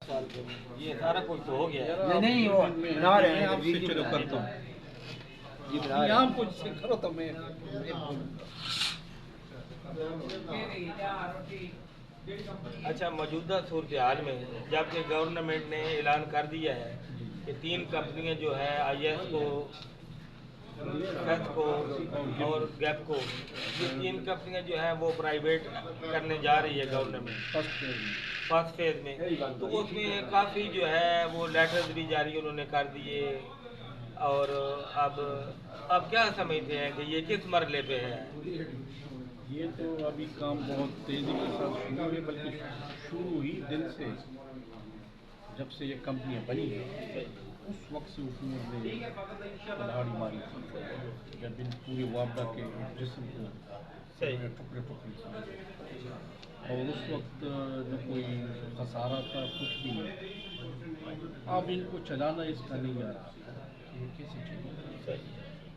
سال کے یہ سارا کچھ تو ہو گیا ہے. نہیں وہ بنا رہے ہیں آپ سے. چلو کرتا ہوں جی بنا رہے آپ ہیں. کچھ کرو تو میں اچھا موجودہ صورتحال میں جبکہ گورنمنٹ نے اعلان کر دیا ہے کہ 3 کمپنیاں جو ہے آئی ایس کو فیس کو اور گیپ کو یہ 3 کمپنیاں جو ہیں وہ پرائیویٹ کرنے جا رہی ہے گورنمنٹ فرسٹ فیز میں. تو اس میں کافی جو ہے وہ لیٹرز بھی جاری انہوں نے کر دیے. اور اب کیا سمجھتے ہیں کہ یہ کس مرحلے پہ ہے؟ یہ تو ابھی کام بہت تیزی کے ساتھ شروع ہے، بلکہ شروع ہی دن سے جب سے یہ کمپنیاں بنی ہیں اس وقت سے حکومت نے کلاڑی ماری تھی، جب ان پورے وابڈا کے جسم کو ٹکڑے ٹکڑے کیے اور اس وقت نہ کوئی خسارہ تھا کچھ بھی نہیں. اب ان کو چلانا اس کا نہیں آ رہا یہ کیسے چلے.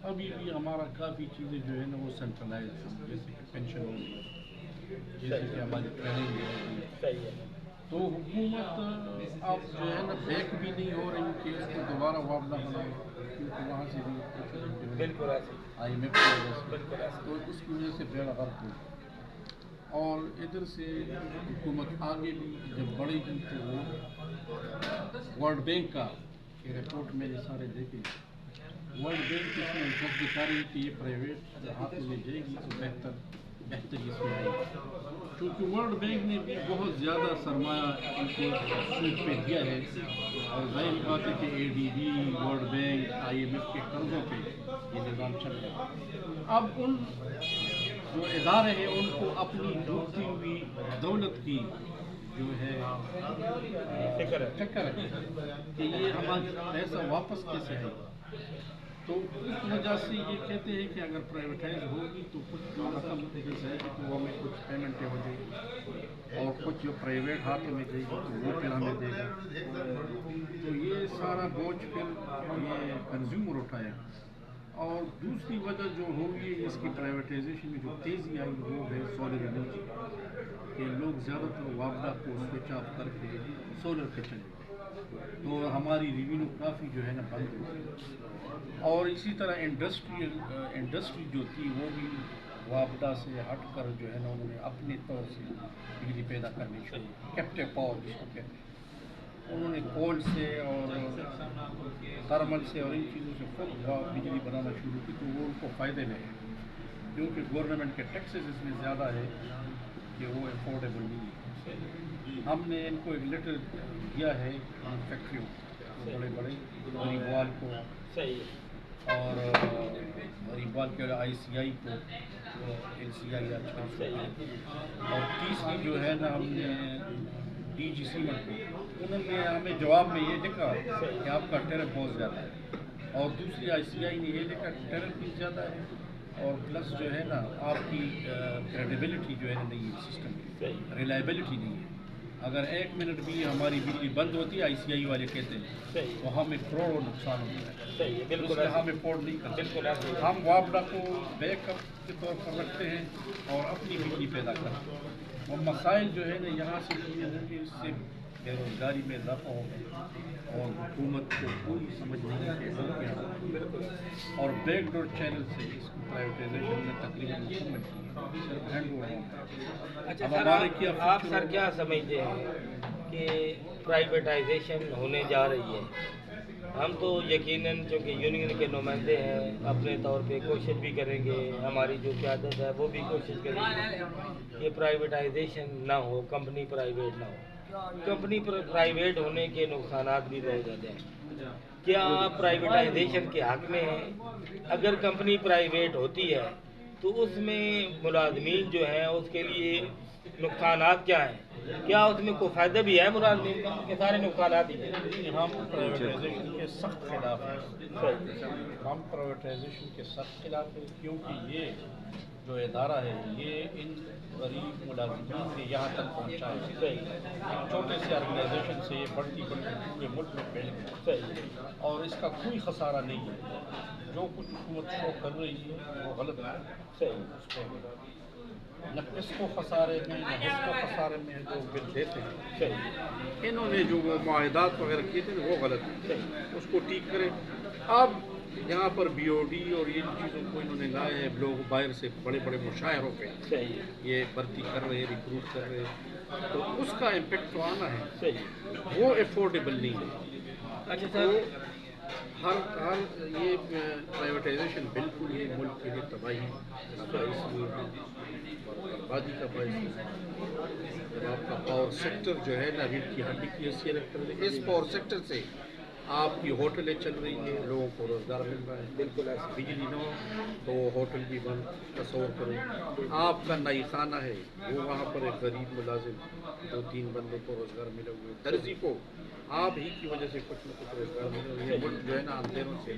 ابھی بھی ہمارا کافی چیزیں جو ہے نا وہ سینٹرلائز ہیں، جیسے کہ پینشن ہو گئی، جیسے کہ ہماری ٹریننگ ہے. تو حکومت اب جو ہے نا بیک بھی نہیں ہو رہی کہ اس کو دوبارہ وابڈہ بنائے، کیونکہ وہاں سے بھی بالکل آئی ایم ایف کی وجہ سے تو اس کی وجہ سے بیڑ غرق ہوئی. اور ادھر سے حکومت آگے بھی جب بڑھے گی تو وہ ورلڈ بینک کا یہ رپورٹ میں نے سارے دیکھے. ورلڈ بینک اس میں سب دکھا رہی کہ یہ پرائیویٹ ہاتھوں میں جائے گی تو بہتری اس میں آئے گی، کیونکہ ورلڈ بینک نے بھی بہت زیادہ سرمایہ ان کو سود پہ دیا ہے. اور ظاہر بات ہے کہ A D B, world bank, I M F کے قرضوں پہ یہ نظام چل رہا ہے. اب ان جو ادارے ہیں ان کو اپنی ڈوبتی ہوئی دولت کی جو ہے فکر ہے کہ یہ ہمارا پیسہ واپس کیسے آئے گا. تو اس وجہ سے یہ کہتے ہیں کہ اگر پرائیویٹائز ہوگی تو کچھ جو رقم ادھر سے آئے گی تو وہ ہمیں کچھ پیمنٹیں ہو جائے گی اور کچھ جو پرائیویٹ ہاتھوں میں جائے گی تو وہ پھر ہمیں دے گا. تو یہ سارا بوجھ پھر یہ کنزیومر اٹھائے گا. اور دوسری وجہ جو ہوگی اس کی پرائیویٹائزیشن میں جو تیزی آئی وہ ہے سولر انرجی کہ لوگ زیادہ تر وابڈا کو سوئچ آف کر کے سولر پہ چلے گئے تو ہماری ریونیو کافی جو ہے نا بند ہو گئی. اور اسی طرح انڈسٹری جو تھی وہ بھی وابڈا سے ہٹ کر جو ہے نا انہوں نے اپنے طور سے بجلی پیدا کرنی شروع کیپٹیو پاور جس کو کہتے ہیں. انہوں نے کول سے اور تھرمل سے اور ان چیزوں سے خود بجلی بنانا شروع کی تو وہ ان کو فائدے میں ہے کیونکہ گورنمنٹ کے ٹیکسز اس میں زیادہ ہے کہ وہ افورڈیبل نہیں ہے. ہم نے ان کو ایک لیٹر دیا ہے فیکٹریوں بڑے بڑے غریبوال کو اور غریبوال کے آئی سی آئی کو ایل سی آئی اور تیسری جو ہے نا ہم نے ڈی جی سیمنٹ کو انہوں نے ہمیں جواب میں یہ لکھا کہ آپ کا ٹیرف بہت زیادہ ہے اور دوسری آئی سی آئی نے یہ لکھا ٹیرف بھی زیادہ ہے اور پلس جو ہے نا آپ کی کریڈیبلٹی جو ہے نا نہیں ہے سسٹم کی ریلائبلٹی نہیں ہے. اگر 1 منٹ بھی ہماری بجلی بند ہوتی ہے آئی سی آئی والے کہتے ہیں تو ہمیں کروڑوں نقصان ہوتا ہے. بالکل ہم افورڈ نہیں کرتے. ہم وابڈا کو بیک اپ کے طور پر رکھتے ہیں اور اپنی بجلی پیدا کرتے ہیں. وہ مسائل جو ہے نا یہاں سے پورے ہوں گے، اس سے بے روزگاری میں اضافہ ہوگا اور حکومت کو کوئی سمجھ نہیں ہے کہ ہو کیا اور بیک ڈور چینل سے اس کو پرائیویٹائزیشن میں تقریباً مکمل کی صرف ہینڈ اوور ہوگا. اچھا سر آپ سر کیا سمجھتے ہیں کہ پرائیویٹائزیشن ہونے جا رہی ہے؟ ہم تو یقیناً چونکہ یونین کے نمائندے ہیں اپنے طور پہ کوشش بھی کریں گے، ہماری جو قیادت ہے وہ بھی کوشش کرے گی کہ پرائیویٹائزیشن نہ ہو، کمپنی پرائیویٹ نہ ہو. کمپنی پرائیویٹ ہونے کے نقصانات بھی بہت زیادہ ہیں. کیا آپ پرائیویٹائزیشن کے حق میں ہیں؟ اگر کمپنی پرائیویٹ ہوتی ہے تو اس میں ملازمین جو ہیں اس کے لیے نقصانات کیا ہیں؟ کیا اس میں کوئی فائدہ بھی ہے ملازمین کا کہ سارے نقصانات ہی ہیں؟ ہم پرائیویٹائزیشن کے سخت خلاف ہیں. ہم پرائیویٹائزیشن کے سخت خلاف ہیں کیونکہ یہ جو ادارہ ہے یہ ان غریب ملازمین سے یہاں تک پہنچا ہے. ایک چھوٹے سے آرگنائزیشن سے یہ بڑھتی پورے ملک میں پھیل گئی اور اس کا کوئی خسارہ نہیں ہے. جو کچھ حکومت شو کر رہی ہے وہ غلط ہے. نہ اس کو خسارے میں نہ اس کو خسارے میں جو بل دیتے ہیں. صحیح انہوں نے جو وہ معاہدات وغیرہ کیے تھے وہ غلط ہیں. اس کو ٹھیک کریں. اب یہاں پر بی او ڈی اور یہ چیزوں کو انہوں نے لائے ہیں. لوگ باہر سے بڑے بڑے مشاہروں پہ صحیح یہ بھرتی کر رہے ہیں, ریکروٹ کر رہے ہیں, تو اس کا امپیکٹ تو آنا ہے. صحیح. وہ افورڈیبل نہیں ہے. اچھا تو سر, ہر یہ پرائیویٹائزیشن بالکل یہ ملک کے لیے تباہی کا باعث ہوئی ہے اور بربادی کا باعث ہوئی ہے. جب آپ کا پاور سیکٹر جو ہے نا ریڑھ کی ہڈی کی حیثیت رکھتا ہے, اس پاور سیکٹر سے آپ کی ہوٹلیں چل رہی ہیں, لوگوں کو روزگار مل رہا ہے. بالکل ایسا. بجلی نہ ہو تو ہوٹل بھی بند. تصور کرو آپ کا نئی خانہ ہے, وہ وہاں پر ایک غریب ملازم 2-3 بندوں کو روزگار ملے ہوئے, درزی کو آپ ہی کی وجہ سے کچھ نہ کچھ روزگار ملے ہوئے. یہ ملک جو ہے نا اندھیروں سے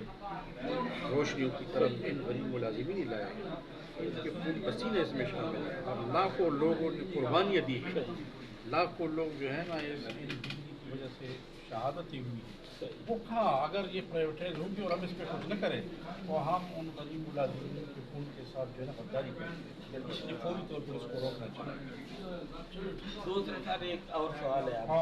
روشنیوں کی طرف ان غریب ملازمین ہی لایا ہے. ان کے خون پسینے اس میں شامل ہیں. اب لاکھوں لوگوں نے قربانیاں دی ہیں, لاکھوں لوگ جو ہے نا اس ان بجلی کی وجہ سے شہادتیں ہوئی ہیں. وہ کہاں اگر یہ پرائیویٹائز ہوگی اور ہم اس پہ کچھ نہ کریں تو ہم ان غریب ملازمین کے خون کے ساتھ جو ہے نا غداری کریں. اس لیے فوری طور پر اس کو روکنا چاہیے. دوسرے سر ایک اور سوال ہے آپ سے.